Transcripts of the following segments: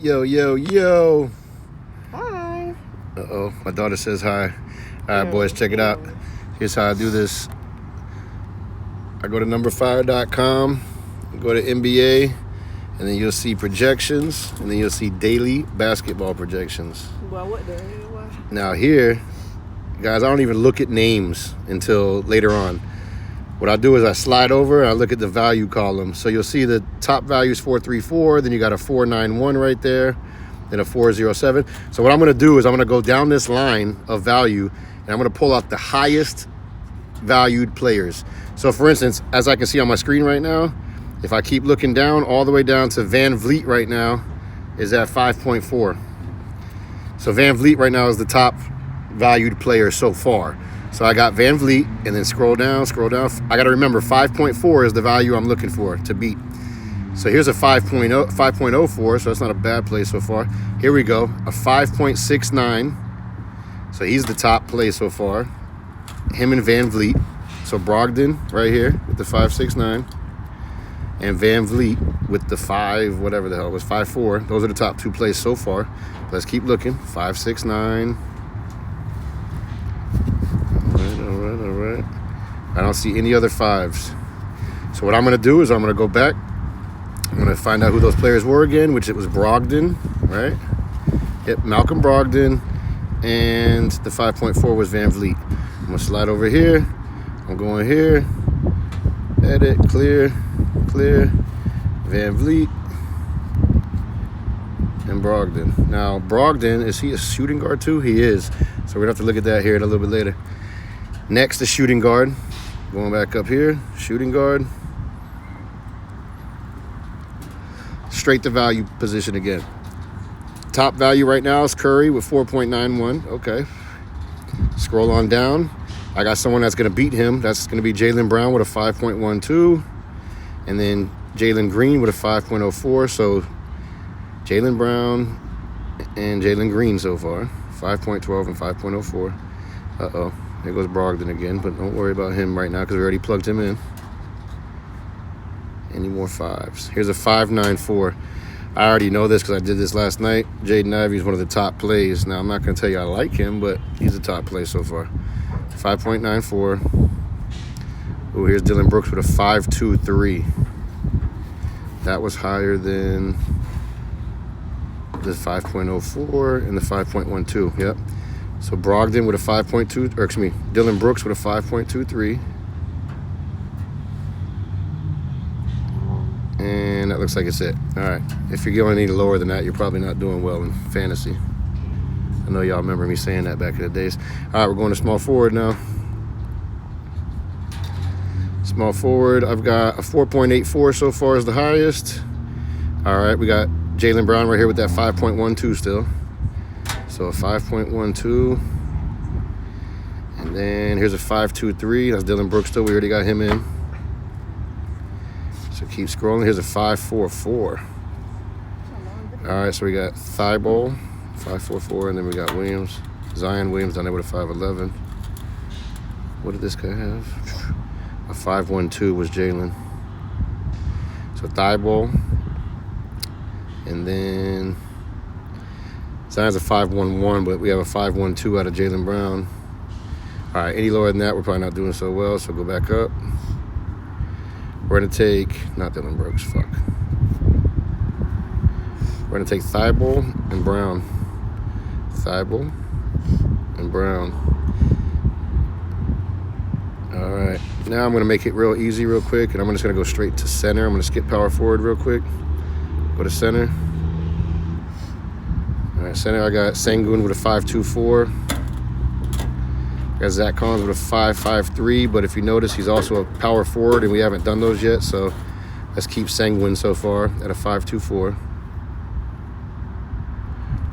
Yo, yo, yo. Hi. Uh-oh, my daughter says hi. All right, boys, check it out. Here's how I do this. I go to numberfire.com, go to NBA, and then you'll see projections, and then you'll see daily basketball projections. Well, what the hell? Now here, guys, I don't even look at names until later on. What I do is I slide over and I look at the value column. So you'll see the top value is 434, then you got a 491 right there, then a 407. So what I'm gonna do is I'm gonna go down this line of value and I'm gonna pull out the highest valued players. So for instance, as I can see on my screen right now, if I keep looking down all the way down to Van Vliet right now is at 5.4. So Van Vliet right now is the top valued player so far. So I got Van Vliet, and then scroll down. I got to remember 5.4 is the value I'm looking for to beat. So here's a 5.04, so that's not a bad play so far. Here we go, a 5.69. So he's the top play so far. Him and Van Vliet. So Brogdon right here with the 5.69, and Van Vliet with the 5, whatever the hell it was, 5.4. Those are the top two plays so far. Let's keep looking. 5.69. All right. I don't see any other 5s. So what I'm going to do is I'm going to go back. I'm going to find out who those players were again, which it was Brogdon, right? Yep, Malcolm Brogdon, and the 5.4 was Van Vliet. I'm going to slide over here. I'm going here. Edit, clear, Van Vliet, and Brogdon. Now, Brogdon, is he a shooting guard too? He is. So we're going to have to look at that here a little bit later. Next, the shooting guard. Going back up here, shooting guard. Straight to value position again. Top value right now is Curry with 4.91. Okay. Scroll on down. I got someone that's going to beat him. That's going to be Jaylen Brown with a 5.12. And then Jalen Green with a 5.04. So Jaylen Brown and Jalen Green so far. 5.12 and 5.04. Uh-oh. There goes Brogdon again, but don't worry about him right now because we already plugged him in. Any more 5s? Here's a 5.94. I already know this because I did this last night. Jaden Ivey is one of the top plays. Now, I'm not going to tell you I like him, but he's a top play so far. 5.94. Oh, here's Dylan Brooks with a 5.23. That was higher than the 5.04 and the 5.12. Yep. So Brogdon with a 5.2, or excuse me, Dylan Brooks with a 5.23. And that looks like it's it. All right. If you're going any lower than that, you're probably not doing well in fantasy. I know y'all remember me saying that back in the days. All right, we're going to small forward now. Small forward, I've got a 4.84 so far as the highest. All right, we got Jaylen Brown right here with that 5.12 still. So a 5.12. And then here's a 5.23. That's Dylan Brooks still. We already got him in. So keep scrolling. Here's a 5.44. All right, so we got Thibault, 5.44, and then we got Williams. Zion Williams down there with a 5.11. What did this guy have? A 5.12 was Jalen. So Thibault. And then Zion's a 5.11, but we have a 5.12 out of Jaylen Brown. All right, any lower than that, we're probably not doing so well, so go back up. We're going to take, not Dylan Brooks, fuck. We're going to take Thibault and Brown. Thibault and Brown. All right, now I'm going to make it real easy real quick, and I'm just going to go straight to center. I'm going to skip power forward real quick. Go to center. All right, center, I got Sengun with a 5.24. I got Zach Collins with a 5.53, but if you notice, he's also a power forward, and we haven't done those yet, so let's keep Sengun so far at a 5.24.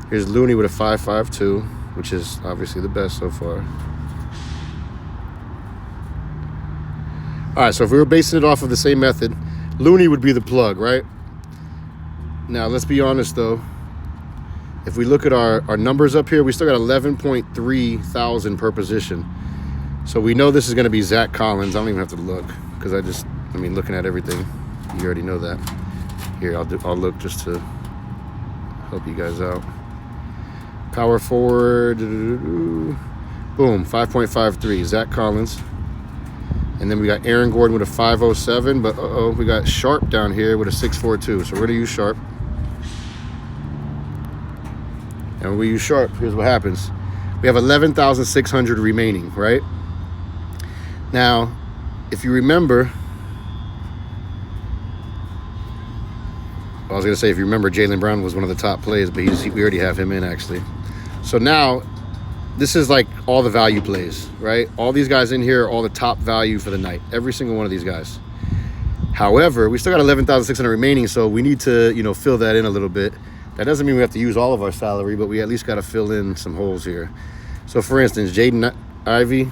Here's Looney with a 5.52, which is obviously the best so far. All right, so if we were basing it off of the same method, Looney would be the plug, right? Now, let's be honest, though. If we look at our numbers up here, we still got 11.3 thousand per position. So we know this is going to be Zach Collins. I don't even have to look because looking at everything, you already know that. Here, I'll look just to help you guys out. Power forward. Boom. 5.53. Zach Collins. And then we got Aaron Gordon with a 5.07. But we got Sharp down here with a 6.42. So we're going to use Sharp. And when we use Sharp, here's what happens. We have 11,600 remaining, right? Now, if you remember, I was going to say, if you remember, Jaylen Brown was one of the top plays, but we already have him in, actually. So now, this is like all the value plays, right? All these guys in here are all the top value for the night. Every single one of these guys. However, we still got 11,600 remaining, so we need to, fill that in a little bit. That doesn't mean we have to use all of our salary, but we at least got to fill in some holes here. So, for instance, Jaden Ivey,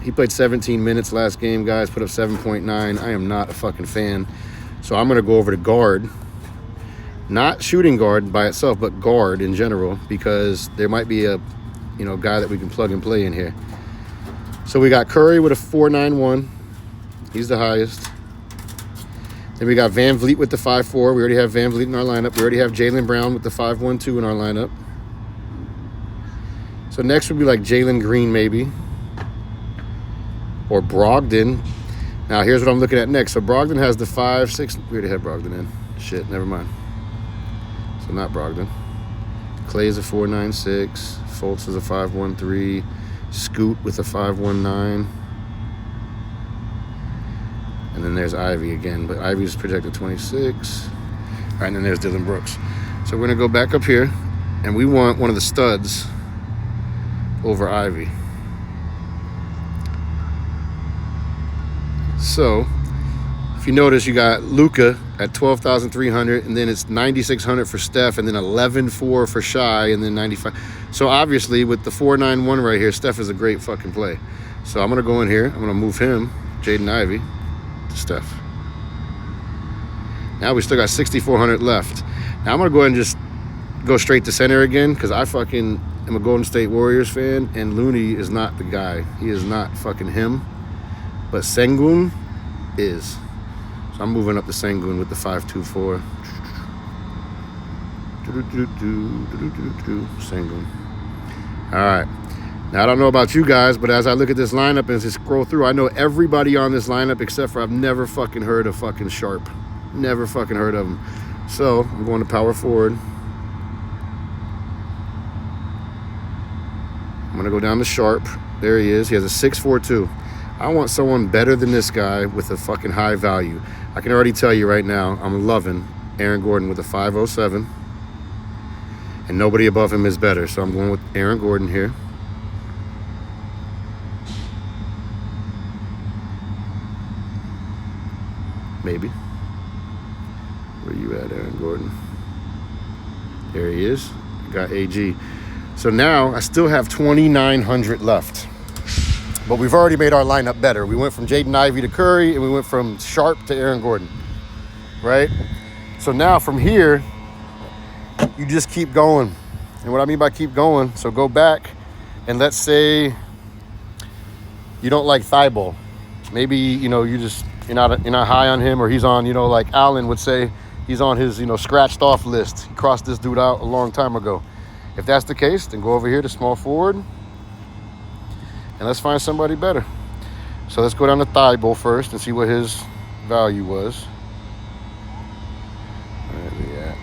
he played 17 minutes last game, guys, put up 7.9. I am not a fucking fan. So I'm going to go over to guard. Not shooting guard by itself, but guard in general, because there might be a, guy that we can plug and play in here. So we got Curry with a 4.91. He's the highest. Then we got Van Vliet with the 5.4. We already have Van Vliet in our lineup. We already have Jaylen Brown with the 5.12 in our lineup. So next would be like Jalen Green maybe. Or Brogdon. Now here's what I'm looking at next. So Brogdon has the 5.6. We already had Brogdon in. Shit, never mind. So not Brogdon. Clay is a 4.96. Fultz is a 5.13. Scoot with a 5.19. And then there's Ivy again, but Ivy's projected 26. All right, and then there's Dylan Brooks. So we're going to go back up here, and we want one of the studs over Ivy. So, if you notice, you got Luka at 12,300, and then it's 9,600 for Steph, and then 11.4 for Shai, and then 95. So obviously, with the 4.91 right here, Steph is a great fucking play. So I'm going to go in here. I'm going to move him, Jaden Ivey, to Steph. Now we still got 6,400 left. Now I'm going to go ahead and just go straight to center again, because I fucking am a Golden State Warriors fan, and Looney is not the guy. He is not fucking him. But Sengun is. So I'm moving up to Sengun with the 5.24. Sengun. All right. Now, I don't know about you guys, but as I look at this lineup and just scroll through, I know everybody on this lineup except for I've never fucking heard of fucking Sharp. Never fucking heard of him. So I'm going to power forward. I'm going to go down to Sharp. There he is. He has a 6.42. I want someone better than this guy with a fucking high value. I can already tell you right now, I'm loving Aaron Gordon with a 5.07. And nobody above him is better. So I'm going with Aaron Gordon here. Maybe. Where you at, Aaron Gordon? There he is. Got AG. So now I still have 2,900 left. But we've already made our lineup better. We went from Jaden Ivey to Curry, and we went from Sharp to Aaron Gordon, right? So now from here, you just keep going. And what I mean by keep going, so go back, and let's say you don't like Thibault. Maybe, you're not high on him, or he's on, like Allen would say, he's on his, scratched off list. He crossed this dude out a long time ago. If that's the case, then go over here to small forward. And let's find somebody better. So let's go down to Thibault first and see what his value was. Where is he at?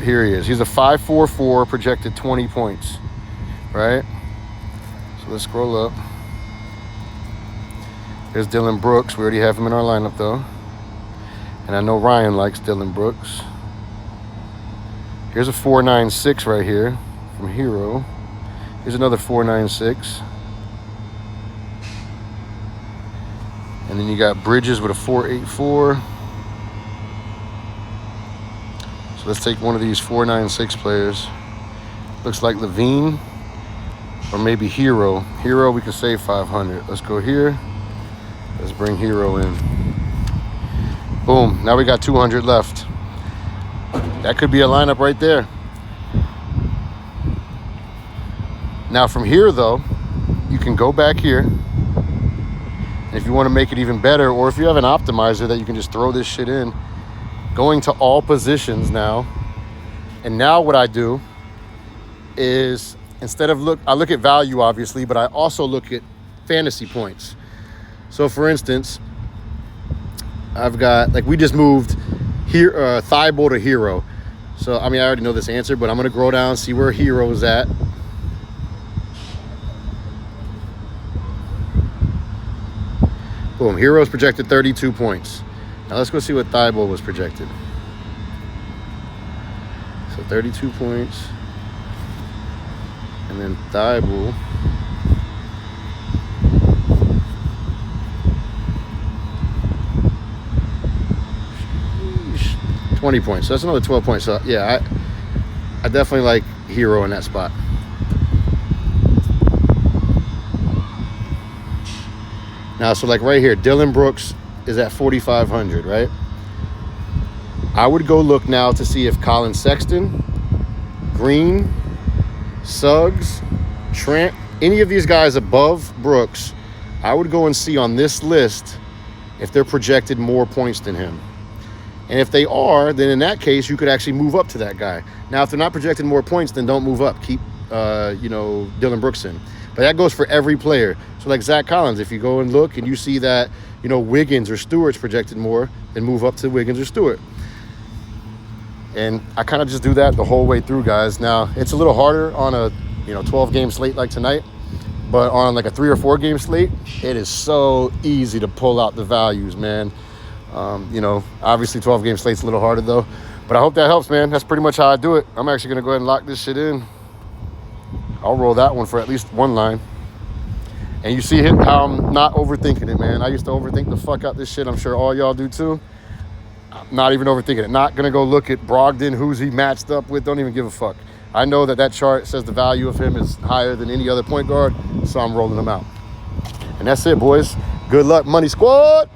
Here he is. He's a 5.44, projected 20 points. Right? So let's scroll up. There's Dylan Brooks. We already have him in our lineup, though. And I know Ryan likes Dylan Brooks. Here's a 4.96 right here from Hero. Here's another 4.96. And then you got Bridges with a 4.84. So let's take one of these 4.96 players. Looks like Levine or maybe Hero. Hero, we can save 500. Let's go here. Let's bring Hero in. Boom. Now we got 200 left. That could be a lineup right there. Now from here, though, you can go back here. And if you want to make it even better, or if you have an optimizer that you can just throw this shit in, going to all positions now. And now what I do is I look at value obviously, but I also look at fantasy points. So for instance, I've got, like, we just moved here, Thibault to hero. So, I mean, I already know this answer, but I'm going to scroll down, see where hero is at. Boom, hero's projected 32 points. Now let's go see what Thibault was projected. So 32 points. And then Thibault. Sheesh, 20 points. So that's another 12 points. So yeah, I definitely like hero in that spot. Now, so like right here, Dylan Brooks is at 4,500, right? I would go look now to see if Colin Sexton, Green, Suggs, Trent, any of these guys above Brooks, I would go and see on this list if they're projected more points than him. And if they are, then in that case, you could actually move up to that guy. Now, if they're not projected more points, then don't move up. Keep, Dylan Brooks in. But that goes for every player. So like Zach Collins, if you go and look and you see that, Wiggins or Stewart's projected more, then move up to Wiggins or Stewart. And I kind of just do that the whole way through, guys. Now, it's a little harder on a 12-game slate like tonight, but on like a 3 or 4 game slate, it is so easy to pull out the values, man. Obviously 12-game slate's a little harder though, but I hope that helps, man. That's pretty much how I do it. I'm actually gonna go ahead and lock this shit in. I'll roll that one for at least one line. And you see how I'm not overthinking it, man. I used to overthink the fuck out this shit. I'm sure all y'all do too. I'm not even overthinking it. Not gonna go look at Brogdon, who's he matched up with. Don't even give a fuck. I know that chart says the value of him is higher than any other point guard, so I'm rolling him out. And that's it, boys. Good luck, Money Squad.